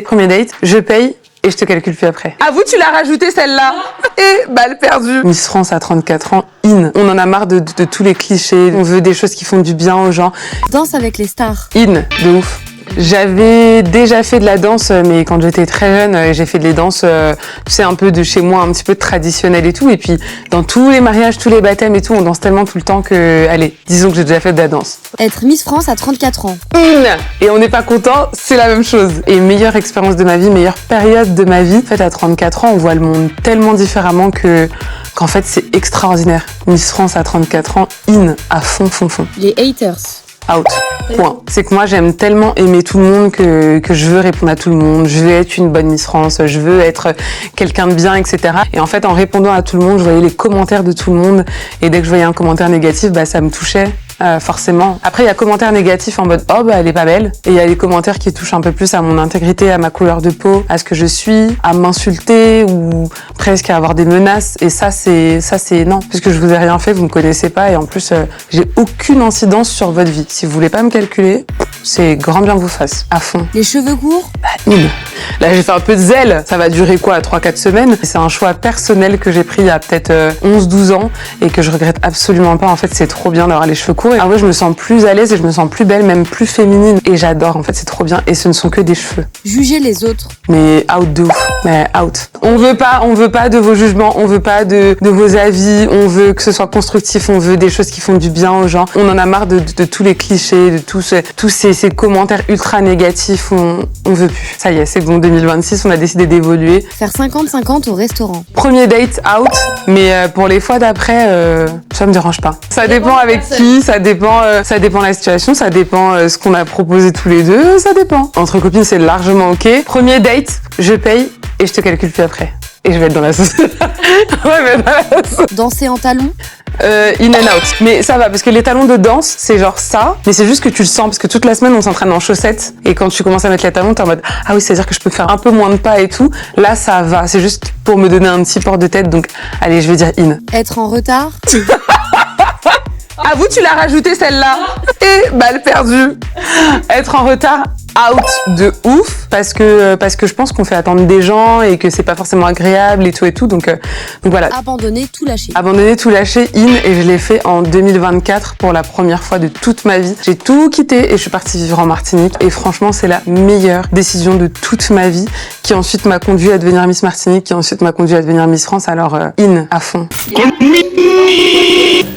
premier date, je paye et je te calcule plus après. Ah vous, tu l'as rajouté celle-là. Et balle perdue. Miss France à 34 ans, in. On en a marre de tous les clichés. On veut des choses qui font du bien aux gens. Danse avec les stars. In, de ouf. J'avais déjà fait de la danse, mais quand j'étais très jeune, j'ai fait des danses, tu sais, un peu de chez moi, un petit peu traditionnelles et tout. Et puis, dans tous les mariages, tous les baptêmes et tout, on danse tellement tout le temps que, allez, disons que j'ai déjà fait de la danse. Être Miss France à 34 ans. Et on n'est pas content, c'est la même chose. Et meilleure expérience de ma vie, meilleure période de ma vie. En fait, à 34 ans, on voit le monde tellement différemment qu'en fait, c'est extraordinaire. Miss France à 34 ans, in, à fond. Les haters. Out. Point. C'est que moi, j'aime tellement aimer tout le monde que je veux répondre à tout le monde. Je veux être une bonne Miss France. Je veux être quelqu'un de bien, etc. Et en fait, en répondant à tout le monde, je voyais les commentaires de tout le monde. Et dès que je voyais un commentaire négatif, bah, ça me touchait. Forcément. Après, il y a commentaires négatifs en mode « Oh, bah, elle est pas belle ». Et il y a les commentaires qui touchent un peu plus à mon intégrité, à ma couleur de peau, à ce que je suis, à m'insulter ou presque à avoir des menaces. Et ça, c'est non. Puisque je vous ai rien fait, vous me connaissez pas. Et en plus, j'ai aucune incidence sur votre vie. Si vous voulez pas me calculer, c'est grand bien que vous fasse. À fond. Les cheveux courts. Bah, nul. Là, j'ai fait un peu de zèle. Ça va durer quoi, 3-4 semaines? C'est un choix personnel que j'ai pris il y a peut-être 11-12 ans et que je regrette absolument pas. En fait, c'est trop bien d'avoir les cheveux courts. Ah ouais, je me sens plus à l'aise et je me sens plus belle, même plus féminine. Et j'adore, en fait, c'est trop bien. Et ce ne sont que des cheveux. Juger les autres. Mais out de ouf. Mais out. On veut pas de vos jugements, on veut pas de vos avis, on veut que ce soit constructif, on veut des choses qui font du bien aux gens. On en a marre de tous les clichés, de tous ces commentaires ultra négatifs. On veut plus. Ça y est, c'est bon, 2026, on a décidé d'évoluer. Faire 50-50 au restaurant. Premier date, out. Mais pour les fois d'après, ça me dérange pas. Ça dépend avec qui, ça dépend la situation, ça dépend ce qu'on a proposé tous les deux, ça dépend. Entre copines, c'est largement ok. Premier date, je paye et je te calcule plus après. Et je vais être dans la sauce. Ouais, mais dans la sauce. Danser en talons. In and out. Mais ça va, parce que les talons de danse, c'est genre ça, mais c'est juste que tu le sens, parce que toute la semaine, on s'entraîne en chaussettes, et quand tu commences à mettre les talons, t'es en mode, ah oui, c'est-à-dire que je peux faire un peu moins de pas et tout. Là, ça va. C'est juste pour me donner un petit port de tête, donc, allez, je vais dire in. Être en retard. Ah vous, tu l'as rajouté celle-là. Et balle perdue. Être en retard, out de ouf, parce que je pense qu'on fait attendre des gens et que c'est pas forcément agréable et tout, donc voilà. Abandonner, tout lâcher. Abandonner, tout lâcher, in, et je l'ai fait en 2024 pour la première fois de toute ma vie. J'ai tout quitté et je suis partie vivre en Martinique, et franchement, c'est la meilleure décision de toute ma vie, qui ensuite m'a conduit à devenir Miss Martinique, qui ensuite m'a conduit à devenir Miss France, alors in, à fond.